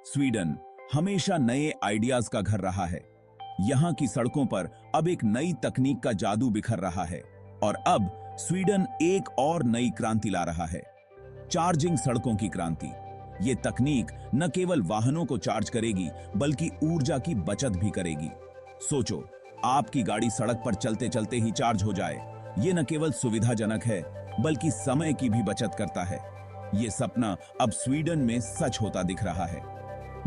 Sweden हमेशा नए ideas का घर रहा है। यहाँ की सड़कों पर अब एक नई तकनीक का जादू बिखर रहा है और अब स्वीडन एक और नई क्रांति ला रहा है, चार्जिंग सड़कों की क्रांति। ये तकनीक न केवल वाहनों को चार्ज करेगी बल्कि ऊर्जा की बचत भी करेगी। सोचो, आपकी गाड़ी सड़क पर चलते चलते ही चार्ज हो जाए। ये न केवल सुविधाजनक है बल्कि समय की भी बचत करता है। ये सपना अब स्वीडन में सच होता दिख रहा है।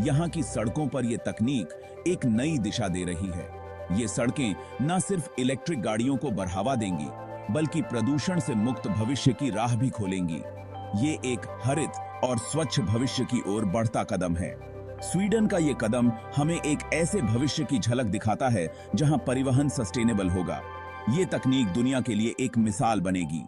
यहाँ की सड़कों पर यह तकनीक एक नई दिशा दे रही है। ये सड़कें न सिर्फ इलेक्ट्रिक गाड़ियों को बढ़ावा देंगी बल्कि प्रदूषण से मुक्त भविष्य की राह भी खोलेंगी। ये एक हरित और स्वच्छ भविष्य की ओर बढ़ता कदम है। स्वीडन का ये कदम हमें एक ऐसे भविष्य की झलक दिखाता है जहां परिवहन सस्टेनेबल होगा। ये तकनीक दुनिया के लिए एक मिसाल बनेगी।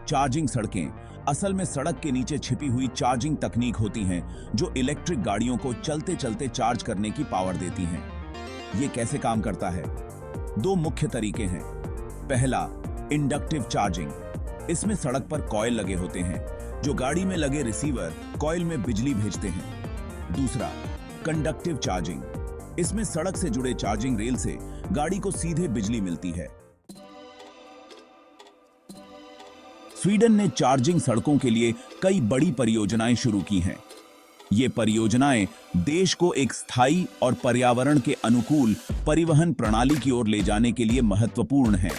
चार्जिंग सड़कें असल में सड़क के नीचे छिपी हुई चार्जिंग तकनीक होती हैं जो इलेक्ट्रिक गाड़ियों को चलते चलते चार्ज करने की पावर देती हैं। ये कैसे काम करता है? दो मुख्य तरीके हैं। पहला, इंडक्टिव चार्जिंग। इसमें सड़क पर कॉइल लगे होते हैं जो गाड़ी में लगे रिसीवर कॉइल में बिजली भेजते हैं। दूसरा, कंडक्टिव चार्जिंग। इसमें सड़क से जुड़े चार्जिंग रेल से गाड़ी को सीधे बिजली मिलती है। स्वीडन ने चार्जिंग सड़कों के लिए कई बड़ी परियोजनाएं शुरू की हैं। ये परियोजनाएं देश को एक स्थायी और पर्यावरण के अनुकूल परिवहन प्रणाली की ओर ले जाने के लिए महत्वपूर्ण हैं।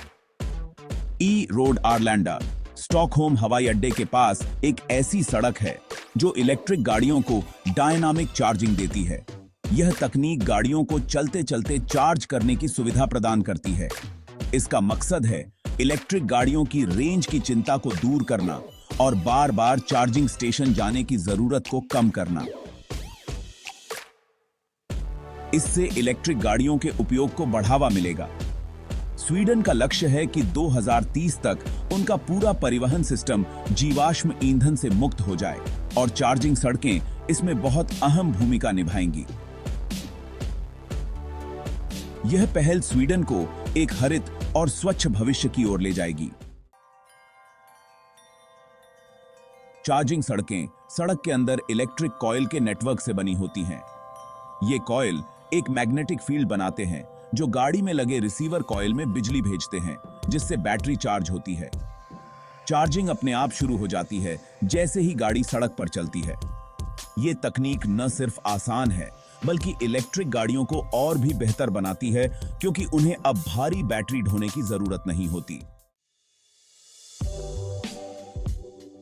ई रोड आर्लैंडा स्टॉकहोम हवाई अड्डे के पास एक ऐसी सड़क है जो इलेक्ट्रिक गाड़ियों को डायनामिक चार्जिंग देती है। यह तकनीक गाड़ियों को चलते चलते चार्ज करने की सुविधा प्रदान करती है। इसका मकसद है इलेक्ट्रिक गाड़ियों की रेंज की चिंता को दूर करना और बार बार चार्जिंग स्टेशन जाने की जरूरत को कम करना। इससे इलेक्ट्रिक गाड़ियों के उपयोग को बढ़ावा मिलेगा। स्वीडन का लक्ष्य है कि 2030 तक उनका पूरा परिवहन सिस्टम जीवाश्म ईंधन से मुक्त हो जाए और चार्जिंग सड़कें इसमें बहुत अहम भूमिका निभाएंगी। यह पहल स्वीडन को एक हरित और स्वच्छ भविष्य की ओर ले जाएगी। चार्जिंग सड़कें सड़क के अंदर इलेक्ट्रिक कॉइल के नेटवर्क से बनी होती हैं। ये कॉइल एक मैग्नेटिक फील्ड बनाते हैं जो गाड़ी में लगे रिसीवर कॉइल में बिजली भेजते हैं, जिससे बैटरी चार्ज होती है। चार्जिंग अपने आप शुरू हो जाती है जैसे ही गाड़ी सड़क पर चलती है। ये तकनीक न सिर्फ आसान है बल्कि इलेक्ट्रिक गाड़ियों को और भी बेहतर बनाती है क्योंकि उन्हें अब भारी बैटरी ढोने की जरूरत नहीं होती।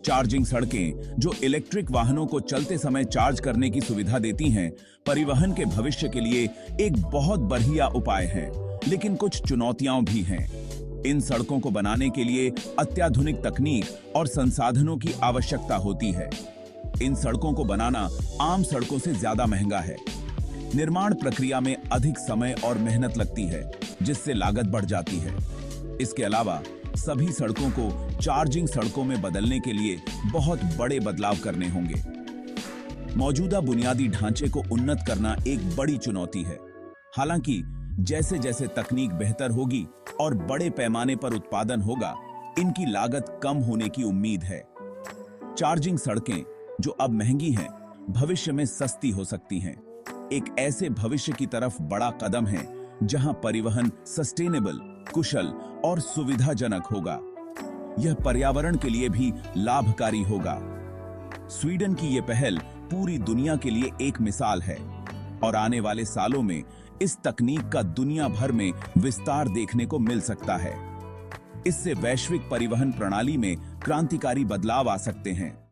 चार्जिंग सड़कें जो इलेक्ट्रिक वाहनों को चलते समय चार्ज करने की सुविधा देती हैं, परिवहन के भविष्य के लिए एक बहुत बढ़िया उपाय है, लेकिन कुछ चुनौतियां भी हैं। इन सड़कों को बनाने के लिए अत्याधुनिक तकनीक और संसाधनों की आवश्यकता होती है। इन सड़कों को बनाना आम सड़कों से ज्यादा महंगा है। निर्माण प्रक्रिया में अधिक समय और मेहनत लगती है, जिससे लागत बढ़ जाती है। इसके अलावा सभी सड़कों को चार्जिंग सड़कों में बदलने के लिए बहुत बड़े बदलाव करने होंगे। मौजूदा बुनियादी ढांचे को उन्नत करना एक बड़ी चुनौती है। हालांकि जैसे जैसे तकनीक बेहतर होगी और बड़े पैमाने पर उत्पादन होगा, इनकी लागत कम होने की उम्मीद है। चार्जिंग सड़कें जो अब महंगी हैं, भविष्य में सस्ती हो सकती हैं। एक ऐसे भविष्य की तरफ बड़ा कदम है जहां परिवहन सस्टेनेबल, कुशल और सुविधाजनक होगा। यह पर्यावरण के लिए भी लाभकारी होगा। स्वीडन की यह पहल पूरी दुनिया के लिए एक मिसाल है और आने वाले सालों में इस तकनीक का दुनिया भर में विस्तार देखने को मिल सकता है। इससे वैश्विक परिवहन प्रणाली में क्रांतिकारी बदलाव आ सकते हैं।